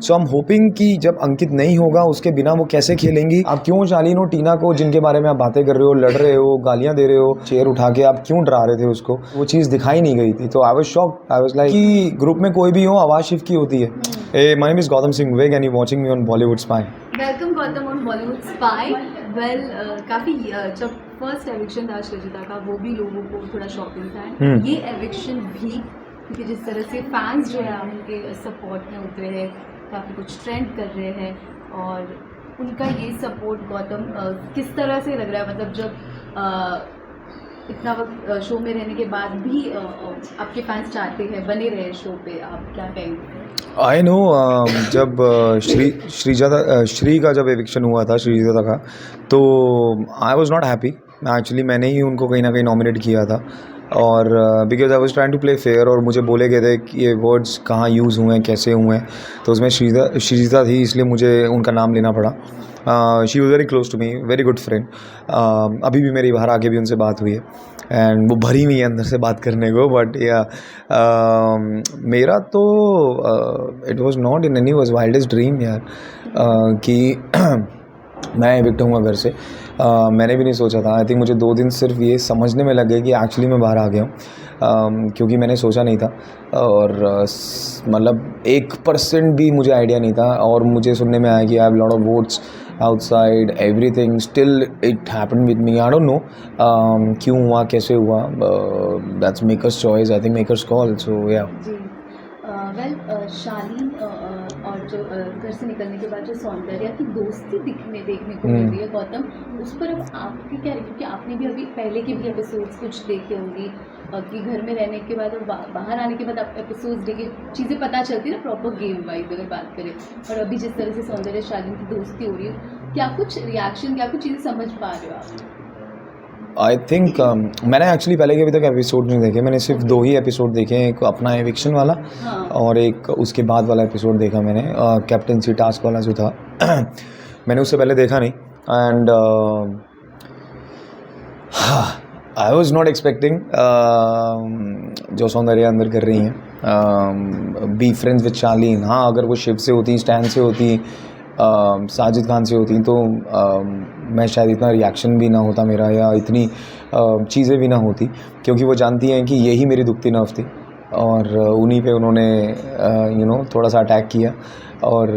So I am hoping कि जब अंकित नहीं होगा उसके बिना वो कैसे खेलेंगी। आप क्यों शालीन और टीना को, जिनके बारे में आप बातें कर रहे हो, लड़ रहे हो, गालियां दे रहे हो, चेयर उठा के आप क्यों डरा रहे थे उसको, वो चीज़ दिखाई नहीं गई थी। तो I was shocked, I was like कि ग्रुप में कोई भी हो आवाज़ शिफ्ट की होती है। Hey my name is Gautam Singh Vivek and you watching me on Bollywood spy. Welcome Gautam on Bollywood spy. Well काफ़ी जब फर्स्ट एविक्शन था सृजिता का, वो भी लोगों को थोड़ा शॉकिंग था। ये एविक्शन भी, क्योंकि जिस तरह से फैंस जो है उनके सपोर्ट में उतरे हैं, काफ़ी कुछ ट्रेंड कर रहे हैं, और उनका ये सपोर्ट गौतम किस तरह से लग रहा है? मतलब जब इतना वक्त शो में रहने के बाद भी आपके फैंस चाहते हैं बने रहे शो पे, आप क्या कहेंगे? आई नो, जब श्री का जब एविक्शन हुआ था, श्रीजादा का, तो आई वॉज नॉट हैप्पी एक्चुअली। मैंने ही उनको कहीं ना कहीं नॉमिनेट किया था, और because I was trying to play fair, और मुझे बोले गए थे कि ये वर्ड्स कहाँ यूज़ हुए हैं, कैसे हुए हैं, तो उसमें श्रीजिता थी, इसलिए मुझे उनका नाम लेना पड़ा। She was very close to me, very good friend. अभी भी मेरी बाहर आके भी उनसे बात हुई है, एंड वो भरी हुई है अंदर से बात करने को। बट या मेरा तो it was not in any was wildest dream यार, कि मैं एविक्ट होऊंगा घर से। मैंने भी नहीं सोचा था। आई थिंक मुझे 2 दिन सिर्फ ये समझने में लगे कि एक्चुअली मैं बाहर आ गया हूँ, क्योंकि मैंने सोचा नहीं था, और मतलब 1% भी मुझे आइडिया नहीं था। और मुझे सुनने में आया कि I have lot of votes outside everything, still it happened with me. I don't know क्यों हुआ, कैसे हुआ, that's maker's choice, I think maker's call. So yeah. Ji well शालीन और जो घर से निकलने के बाद जो सौंदर्य की दोस्ती देखने को मिल रही है गौतम, उस पर अब आपकी क्या है? क्योंकि आपने भी अभी पहले के भी एपिसोड्स कुछ देखे होंगी, कि घर में रहने के बाद और बाहर आने के बाद आप एपिसोड्स देखे, चीज़ें पता चलती है ना, प्रॉपर गेम वाइज अगर बात करें। और अभी जिस तरह से सौंदर्य शालीन की दोस्ती हो रही है, क्या कुछ रिएक्शन, क्या कुछ चीज़ें समझ पा रहे हो आप? आई थिंक मैंने एक्चुअली पहले के अभी तक एपिसोड नहीं देखे। मैंने सिर्फ 2 ही एपिसोड देखे हैं, एक अपना एविक्शन वाला, हाँ। और एक उसके बाद वाला एपिसोड देखा मैंने, कैप्टनसी टास्क वाला जो था। मैंने उससे पहले देखा नहीं, and I was not expecting जो सौंदर्य अंदर कर रही हैं, बी फ्रेंड्स विद शालीन। हाँ, अगर वो शिव से होती, स्टैन से होती, साजिद खान से होती, तो मैं शायद इतना रिएक्शन भी ना होता मेरा, या इतनी चीज़ें भी ना होती, क्योंकि वो जानती हैं कि यही मेरी दुखती नर्व थी, और उन्हीं पे उन्होंने थोड़ा सा अटैक किया। और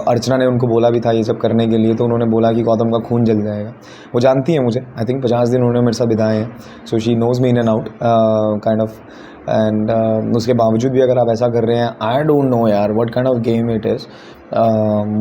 अर्चना ने उनको बोला भी था ये सब करने के लिए, तो उन्होंने बोला कि गौतम का खून जल जाएगा। वो जानती हैं मुझे, आई थिंक 50 दिन उन्होंने मेरे साथ बिताए हैं, so she knows me in and out kind of. And उसके बावजूद भी अगर आप ऐसा कर रहे हैं, आई डोंट नो यार what kind of game it is.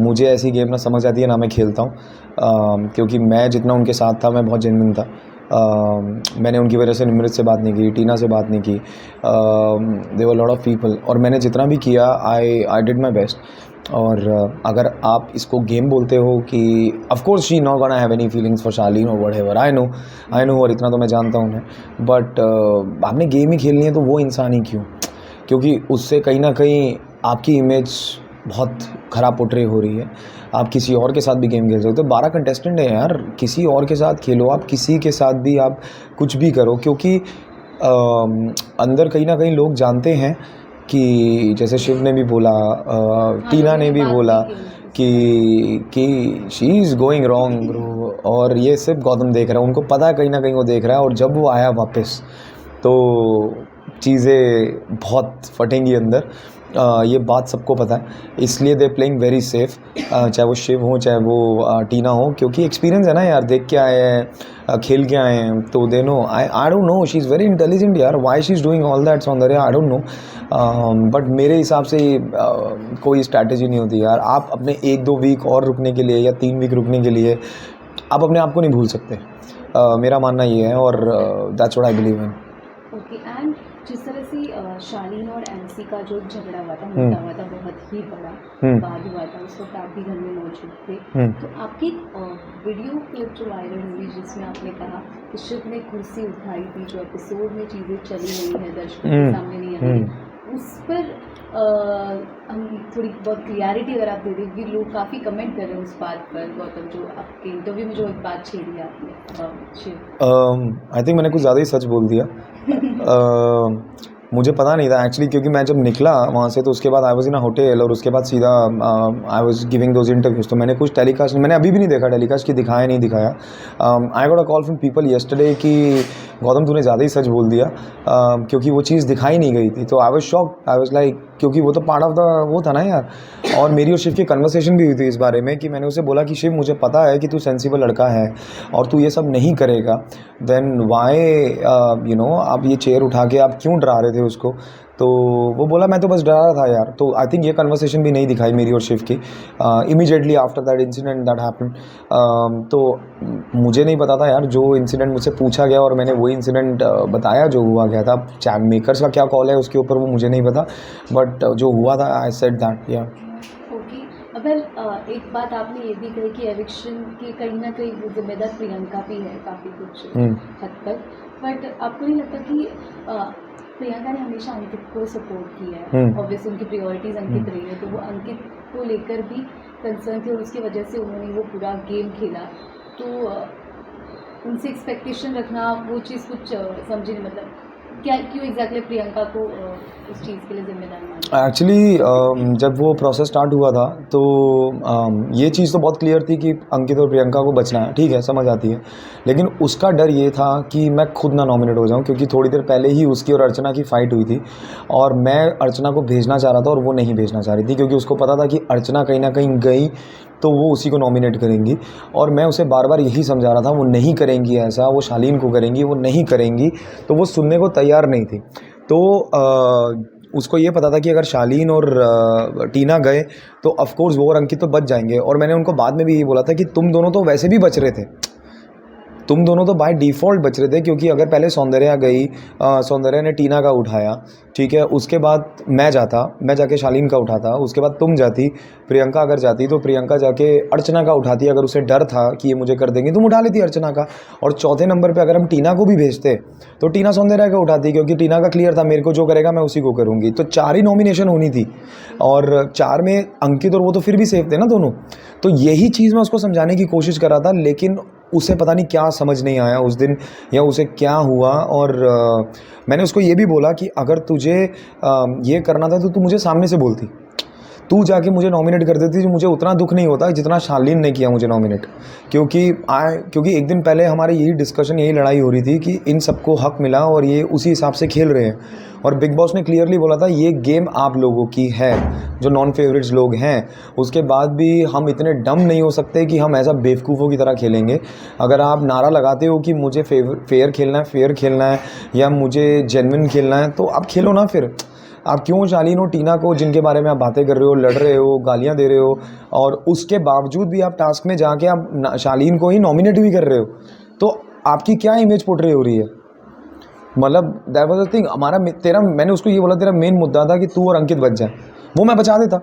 मुझे ऐसी गेम ना समझ आती है ना मैं खेलता हूँ, क्योंकि मैं जितना उनके साथ था मैं बहुत जेन्युइन था। मैंने उनकी वजह से निमृत से बात नहीं की, टीना से बात नहीं की, there were lot of people, और मैंने जितना भी किया आई डिड माई बेस्ट। और अगर आप इसको गेम बोलते हो कि of course she not gonna have any feelings for Shalin और व्हाटएवर, आई नो, और इतना तो मैं जानता हूँ उन्हें, बट आपने गेम ही खेलनी है तो वो इंसान ही क्यों? क्योंकि उससे कहीं ना कहीं आपकी इमेज बहुत ख़राब पोर्ट्रे हो रही है। आप किसी और के साथ भी गेम खेल सकते हो। 12 कंटेस्टेंट हैं यार, किसी और के साथ खेलो, आप किसी के साथ भी आप कुछ भी करो, क्योंकि अंदर कहीं ना कहीं लोग जानते हैं कि जैसे शिव ने भी बोला, टीना ने भी बोला कि she is going wrong bro, और ये सिर्फ गौतम देख रहा है, उनको पता है कहीं ना कहीं वो देख रहा है। और जब वो आया वापस तो चीज़ें बहुत फटेंगी अंदर, ये बात सबको पता है, इसलिए दे प्लेइंग वेरी सेफ, चाहे वो शिव हो चाहे वो टीना हो, क्योंकि एक्सपीरियंस है ना यार, देख के आए हैं, खेल के आए हैं, तो they know. I don't know, she is very intelligent यार, why she is doing all that Soundarya, I don't no. But मेरे हिसाब से कोई स्ट्रैटेजी नहीं होती यार। आप अपने 1-2 वीक और रुकने के लिए या 3 वीक रुकने के लिए आप अपने आप को नहीं भूल सकते, मेरा मानना ये है, और that's what I believe in. Okay, and जिस तरह से शालीन और एमसी का जो झगड़ा हुआ था, मुद्दा हुआ था, बहुत ही बड़ा वाद हुआ था, उस वक्त आप भी घर में मौजूद थे। तो आपकी वीडियो क्लिप जो वायरल हुई, जिसमें आपने कहा कि शिव ने कुर्सी उठाई थी, जो एपिसोड में चीज़ें चली नहीं है, दर्शकों के सामने नहीं आई, उस पर हम थोड़ी बहुत क्लियरिटी अगर आप दे दें, कि लोग काफ़ी कमेंट कर रहे हैं उस बात पर गौतम, जो आपके इंटरव्यू में जो एक बात छेड़ी आपने शिव। आई थिंक मैंने कुछ ज़्यादा ही सच बोल दिया। मुझे पता नहीं था एक्चुअली, क्योंकि मैं जब निकला वहाँ से तो उसके बाद I was in a hotel और उसके बाद सीधा I was giving those interviews. तो मैंने कुछ टेलीकास्ट, मैंने अभी भी नहीं देखा टेलीकास्ट कि दिखाया नहीं दिखाया। I got a call from people yesterday कि गौतम तूने ज़्यादा ही सच बोल दिया, क्योंकि वो चीज़ दिखाई नहीं गई थी। तो I was shocked, I was like, क्योंकि वो तो पार्ट ऑफ द वो था ना यार। और मेरी और शिव की कन्वर्सेशन भी हुई थी इस बारे में कि मैंने उसे बोला कि शिव मुझे पता है कि तू सेंसिबल लड़का है और तू ये सब नहीं करेगा, देन वाई यू नो आप ये चेयर उठा के आप क्यों डरा रहे थे उसको। तो वो बोला मैं तो बस डरा रहा था यार। तो आई थिंक ये कन्वर्सेशन भी नहीं दिखाई मेरी और शिव की immediately after that incident that happen. तो मुझे नहीं पता था यार, जो इंसिडेंट मुझसे पूछा गया और मैंने वही इंसिडेंट बताया जो हुआ गया था। चैट मेकर्स का क्या कॉल है उसके ऊपर वो मुझे नहीं पता, बट जो हुआ था आई सेड दैट या। ओके, वेल एक बात आपने ये भी कही कि एविक्शन की कहीं ना कहीं वो जिम्मेदार प्रियंका भी है काफ़ी कुछ हद तक, बट आपको नहीं लगता कि प्रियंका ने हमेशा अंकित को सपोर्ट किया है, ऑब्वियसली उनकी प्रायोरिटीज अंकित रही है, तो वो अंकित को लेकर भी कंसर्न थी और उसकी वजह से उन्होंने वो पूरा गेम खेला। तो उनसे एक्सपेक्टेशन रखना वो चीज़ कुछ समझी नहीं, मतलब क्या क्यों एग्जैक्टली प्रियंका को उस चीज़ के लिए जिम्मेदार माना? एक्चुअली जब वो प्रोसेस स्टार्ट हुआ था तो ये चीज़ तो बहुत क्लियर थी कि अंकित और प्रियंका को बचना है, ठीक है समझ आती है। लेकिन उसका डर ये था कि मैं खुद ना नॉमिनेट हो जाऊं, क्योंकि थोड़ी देर पहले ही उसकी और अर्चना की फ़ाइट हुई थी और मैं अर्चना को भेजना चाह रहा था और वो नहीं भेजना चाह रही थी, क्योंकि उसको पता था कि अर्चना कहीं ना कहीं गई तो वो उसी को नॉमिनेट करेंगी। और मैं उसे बार बार यही समझा रहा था वो नहीं करेंगी ऐसा, वो शालीन को करेंगी, वो नहीं करेंगी। तो वो सुनने को तैयार नहीं थी। तो उसको ये पता था कि अगर शालीन और टीना गए तो ऑफ कोर्स वो और अंकित तो बच जाएंगे। और मैंने उनको बाद में भी ये बोला था कि तुम दोनों तो वैसे भी बच रहे थे, तुम दोनों तो बाय डिफ़ॉल्ट बच रहे थे, क्योंकि अगर पहले सौंदर्या गई, सौंदर्या ने टीना का उठाया, ठीक है, उसके बाद मैं जाके शालीन का उठाता, उसके बाद तुम जाती, प्रियंका अगर जाती तो प्रियंका जाके अर्चना का उठाती। अगर उसे डर था कि ये मुझे कर देंगे तुम उठा लेती अर्चना का। और चौथे नंबर पे अगर हम टीना को भी भेजते तो टीना सौंदर्या का उठाती, क्योंकि टीना का क्लियर था मेरे को जो करेगा मैं उसी को करूँगी। तो 4 ही नॉमिनेशन होनी थी और 4 में अंकित और वो तो फिर भी सेफ थे ना दोनों। तो यही चीज़ मैं उसको समझाने की कोशिश कर रहा था, लेकिन उसे पता नहीं क्या समझ नहीं आया उस दिन या उसे क्या हुआ। और मैंने उसको ये भी बोला कि अगर तुझे ये करना था तो तू मुझे सामने से बोलती, तू जाके मुझे नॉमिनेट कर देती, मुझे उतना दुख नहीं होता जितना शालीन ने किया मुझे नॉमिनेट। क्योंकि एक दिन पहले हमारे यही डिस्कशन, यही लड़ाई हो रही थी कि इन सबको हक मिला और ये उसी हिसाब से खेल रहे हैं। और बिग बॉस ने क्लियरली बोला था ये गेम आप लोगों की है, जो नॉन फेवरेट्स लोग हैं। उसके बाद भी हम इतने डम नहीं हो सकते कि हम ऐसा बेवकूफ़ों की तरह खेलेंगे। अगर आप नारा लगाते हो कि मुझे फेयर खेलना है या मुझे जेन्युइन खेलना है, तो आप खेलो ना। फिर आप क्यों शालीन और टीना को, जिनके बारे में आप बातें कर रहे हो, लड़ रहे हो, गालियां दे रहे हो, और उसके बावजूद भी आप टास्क में जाके आप शालीन को ही नॉमिनेट भी कर रहे हो, तो आपकी क्या इमेज पोर्ट्रे हो रही है? मतलब दैट वाज द थिंग। मैंने उसको ये बोला तेरा मेन मुद्दा था कि तू और अंकित बच जाए, वो मैं बचा देता।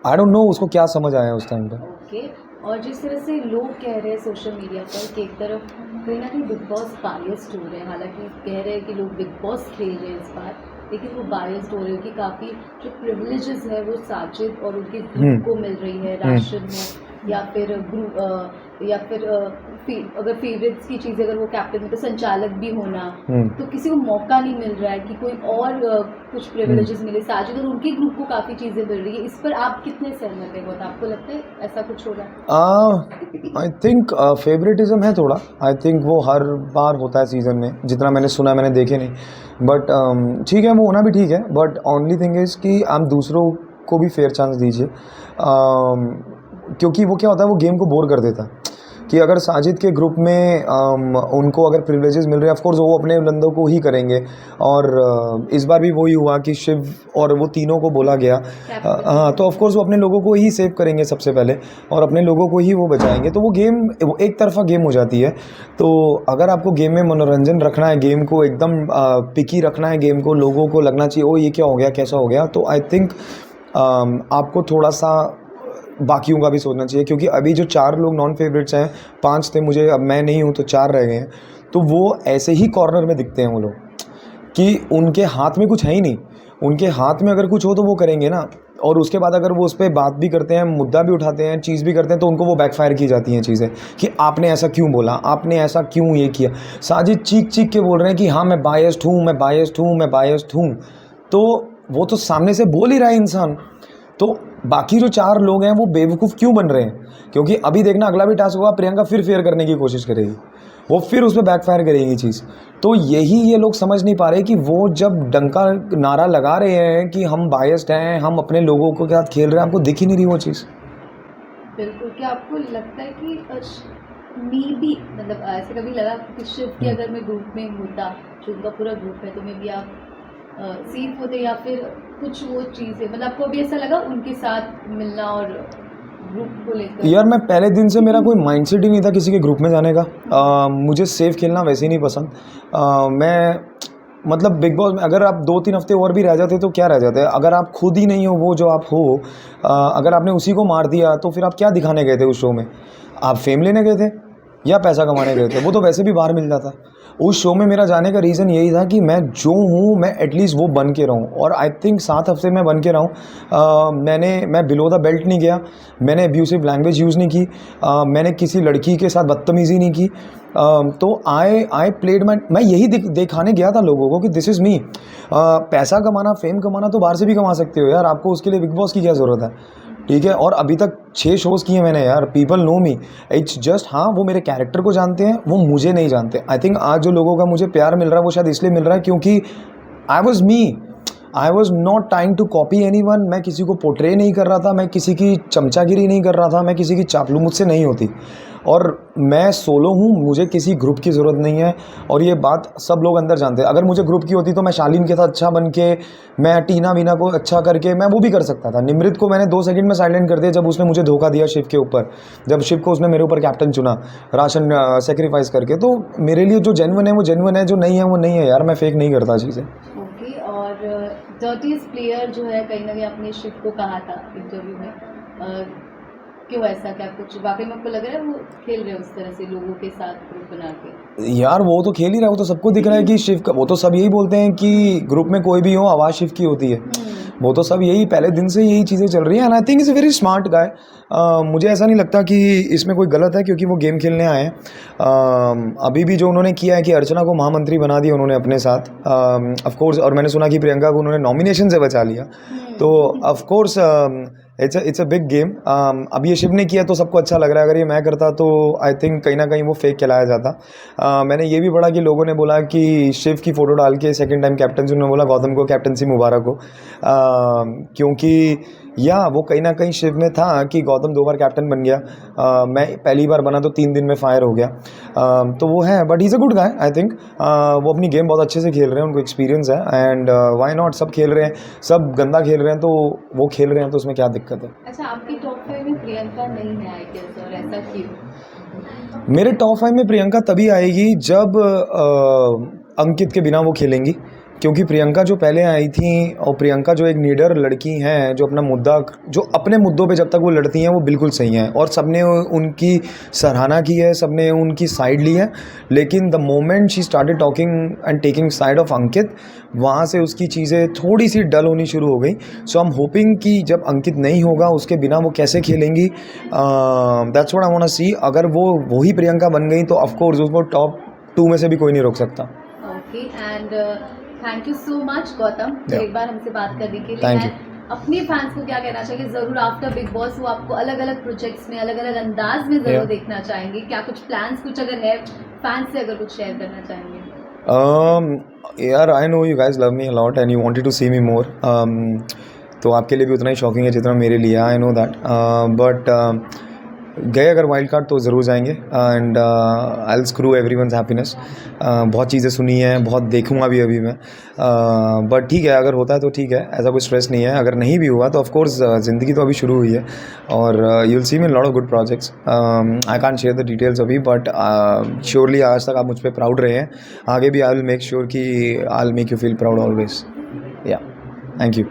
आई डोंट नो उसको क्या समझ आया उस टाइम पर। ओके, और जिस तरह से लोग कह रहे हैं सोशल मीडिया पर कि एक तरफ कहीं ना कहीं बिग बॉस बायस्ड हो रहे हैं, हालांकि कह रहे हैं कि लोग बिग बॉस खेल रहे हैं इस बार, लेकिन वो बायस्ड हो रहे हैं कि काफ़ी जो प्रिविलेजेस है वो साजिद और उनके ग्रुप को मिल रही है, राशन में या फिर अगर फेवरेट्स की चीज़ें अगर वो कैप्टन में तो संचालक भी होना, तो किसी को मौका नहीं मिल रहा है कि कोई और कुछ प्रिविलेजेस मिले। साजिद और उनके ग्रुप को काफ़ी चीज़ें मिल रही है। इस पर आप कितने सहमत हैं? बहुत आपको लगता है ऐसा कुछ हो रहा है? आई थिंक फेवरेटिज्म है थोड़ा। आई थिंक वो हर बार होता है सीज़न में, जितना मैंने सुना, मैंने देखे नहीं, बट ठीक है, वो होना भी ठीक है। बट ओनली थिंग इज़ कि आप दूसरों को भी फेयर चांस दीजिए, क्योंकि वो क्या होता है, वो गेम को बोर कर देता है। कि अगर साजिद के ग्रुप में उनको अगर प्रिविलेजेस मिल रहे हैं, ऑफ कोर्स वो अपने बंदों को ही करेंगे। और इस बार भी वही हुआ कि शिव और वो तीनों को बोला गया, हाँ, तो ऑफ कोर्स वो अपने लोगों को ही सेव करेंगे सबसे पहले और अपने लोगों को ही वो बचाएंगे। तो वो गेम एक तरफा गेम हो जाती है। तो अगर आपको गेम में मनोरंजन रखना है, गेम को एकदम पिकी रखना है, गेम को लोगों को लगना चाहिए ओ ये क्या हो गया, कैसा हो गया, तो आई थिंक आपको थोड़ा सा बाकियों का भी सोचना चाहिए। क्योंकि अभी जो 4 लोग नॉन फेवरेट्स हैं, 5 थे मुझे, अब मैं नहीं हूँ तो 4 रह गए हैं, तो वो ऐसे ही कॉर्नर में दिखते हैं वो लोग। कि उनके हाथ में कुछ है ही नहीं। उनके हाथ में अगर कुछ हो तो वो करेंगे ना, और उसके बाद अगर वो उस पर बात भी करते हैं, मुद्दा भी उठाते हैं, चीज़ भी करते हैं, तो उनको वो बैकफायर की जाती हैं चीज़ें कि आपने ऐसा क्यों बोला, आपने ऐसा क्यों ये किया। साजिद चीख चीख के बोल रहे हैं कि हाँ मैं बायस्ड हूँ, मैं बायस्ड हूँ, मैं बायस्ड हूँ, तो वो तो सामने से बोल ही रहा है इंसान। तो बाकी जो 4 लोग हैं वो बेवकूफ़ क्यों बन रहे हैं? क्योंकि अभी देखना अगला भी टास्क होगा, प्रियंका फिर फेयर करने की कोशिश करेगी, वो फिर उस पर बैकफायर करेगी चीज़। तो यही ये लोग समझ नहीं पा रहे कि वो जब डंका नारा लगा रहे हैं कि हम बायस्ड हैं, हम अपने लोगों के साथ खेल रहे हैं, आपको दिख ही नहीं रही वो चीज़। बिल्कुल। क्या आपको लगता है कि मे बी मतलब ऐसे कभी लगा कि शिव के अगर मैं ग्रुप में होता, जो उनका पूरा ग्रुप है, तो मे बी आप सेफ होते, या फिर कुछ वो चीज़ है, मतलब आपको अभी ऐसा लगा उनके साथ मिलना और ग्रुप को लेकर? यार मैं पहले दिन से मेरा कोई माइंडसेट ही नहीं था किसी के ग्रुप में जाने का। मुझे सेफ खेलना वैसे ही नहीं पसंद। मैं मतलब बिग बॉस में अगर आप 2-3 हफ्ते और भी रह जाते तो क्या रह जाते हैं, अगर आप खुद ही नहीं हो वो जो आप हो, अगर आपने उसी को मार दिया तो फिर आप क्या दिखाने गए थे उस शो में? आप फेम लेने गए थे या पैसा कमाने गए थे? वो तो वैसे भी बाहर मिल जाता। उस शो में मेरा जाने का रीज़न यही था कि मैं जो हूँ मैं एटलीस्ट वो बन के रहूँ, और आई थिंक 7 हफ्ते में बन के रहूँ। मैं बिलो द बेल्ट नहीं गया, मैंने अब्यूसिव लैंग्वेज यूज़ नहीं की, मैंने किसी लड़की के साथ बदतमीज़ी नहीं की। तो आई प्लेड मैं यही दिखाने गया था लोगों को कि दिस इज़ मी। पैसा कमाना, फेम कमाना तो बाहर से भी कमा सकते हो यार, आपको उसके लिए बिग बॉस की क्या ज़रूरत है? ठीक है, और अभी तक 6 शोज़ किए मैंने यार, people know me. It's just हाँ वो मेरे कैरेक्टर को जानते हैं, वो मुझे नहीं जानते। आई थिंक आज जो लोगों का मुझे प्यार मिल रहा है वो शायद इसलिए मिल रहा है क्योंकि I was me, I was not trying to copy anyone. मैं किसी को पोर्ट्रे नहीं कर रहा था, मैं किसी की चमचागिरी नहीं कर रहा था, मैं किसी की चापलू मुझसे नहीं होती, और मैं सोलो हूँ, मुझे किसी ग्रुप की ज़रूरत नहीं है। और ये बात सब लोग अंदर जानते हैं। अगर मुझे ग्रुप की होती तो मैं शालीन के साथ अच्छा बन के, मैं टीना वीना को अच्छा करके मैं वो भी कर सकता था। निमृत को मैंने 2 सेकंड में साइलेंट कर दिया जब उसने मुझे धोखा दिया शिव के ऊपर, जब शिव को उसने मेरे ऊपर कैप्टन चुना राशन सेक्रीफाइस करके। तो मेरे लिए जो जेन्युइन है वो जेन्युइन है, जो नहीं है वो नहीं है यार, मैं फेक नहीं करता चीज़ें। ओके। और डर्टीएस्ट प्लेयर जो है, कहीं ना कहीं आपने शिव को कहा था इंटरव्यू में, क्यों ऐसा? क्या कुछ वाकई में आपको लग रहा है वो खेल रहे हैं उस तरह से लोगों के साथ ग्रुप बना के? यार वो तो खेल ही रहा है, वो तो सबको दिख रहा है कि शिव का, वो तो सब यही बोलते हैं कि ग्रुप में कोई भी हो आवाज़ शिव की होती है। वो तो सब यही पहले दिन से यही चीज़ें चल रही हैं, and I think is a very smart guy. मुझे ऐसा नहीं लगता कि इसमें कोई गलत है, क्योंकि वो गेम खेलने आए हैं। अभी भी जो उन्होंने किया है कि अर्चना को महामंत्री बना दिया उन्होंने अपने साथ, ऑफ कोर्स, और मैंने सुना कि प्रियंका को उन्होंने नॉमिनेशन से बचा लिया, तो of course it's a big game. अब ये शिव ने किया तो सबको अच्छा लग रहा है, अगर ये मैं करता तो आई थिंक कहीं ना कहीं वो फेक कहलाया जाता। मैंने ये भी पढ़ा कि लोगों ने बोला कि शिव की फ़ोटो डाल के सेकंड टाइम कैप्टनसी, उन्होंने बोला गौतम को कैप्टनसी मुबारक हो, क्योंकि या वो कहीं ना कहीं शिव में था कि गौतम 2 बार कैप्टन बन गया, मैं पहली बार बना तो 3 दिन में फायर हो गया। तो वो है, but he is a good guy I think. वो अपनी गेम बहुत अच्छे से खेल रहे हैं, उनको एक्सपीरियंस है, एंड व्हाई नॉट, सब खेल रहे हैं, सब गंदा खेल रहे हैं तो वो खेल रहे हैं, तो उसमें क्या दिक्कत है? अच्छा, आपकी टॉप 5 में प्रियंका नहीं है आई गेस, और ऐसा क्यों? मेरे टॉप 5 में प्रियंका तभी आएगी जब अंकित के बिना वो खेलेंगी, क्योंकि प्रियंका जो पहले आई थी, और प्रियंका जो एक नीडर लड़की हैं, जो अपना मुद्दा, जो अपने मुद्दों पे जब तक वो लड़ती हैं वो बिल्कुल सही हैं, और सबने उनकी सराहना की है, सबने उनकी साइड ली है। लेकिन the moment she started talking and taking side of Ankit, वहाँ से उसकी चीज़ें थोड़ी सी डल होनी शुरू हो गई। सो आई एम होपिंग कि जब अंकित नहीं होगा उसके बिना वो कैसे खेलेंगी, that's what I want to see. अगर वो वही प्रियंका बन गई तो ऑफकोर्स उसको टॉप 2 में से भी कोई नहीं रोक सकता। Okay, and thank you so much Gautam, Yeah. एक बार हमसे बात करने के लिए। Thank you. And अपने फैंस को क्या कहना चाहिए? ज़रूर आफ्टर बिग बॉस वो आपको अलग अलग प्रोजेक्ट्स में, अलग अलग अंदाज में ज़रूर Yeah. देखना चाहेंगे। क्या कुछ प्लान्स, कुछ अगर है फैंस से, अगर कुछ शेयर करना चाहेंगे? यार I know you guys love me a lot and you wanted to see me more, तो आपके लिए भी उतना ही शॉकिंग है जितना मेरे लिए, आई नो दैट। बट गए अगर वाइल्ड कार्ड तो ज़रूर जाएंगे, and I will screw everyone's happiness. बहुत चीज़ें सुनी हैं, बहुत देखूंगा भी अभी मैं, बट ठीक है, अगर होता है तो ठीक है, ऐसा कोई स्ट्रेस नहीं है। अगर नहीं भी हुआ तो ऑफ कोर्स ज़िंदगी तो अभी शुरू हुई है, और you will see me in lot of good projects. I can't share the details अभी, बट श्योरली आज तक आप मुझ पर प्राउड रहे हैं, आगे भी आई विल मेक श्योर कि I will make you feel proud always. या थैंक यू।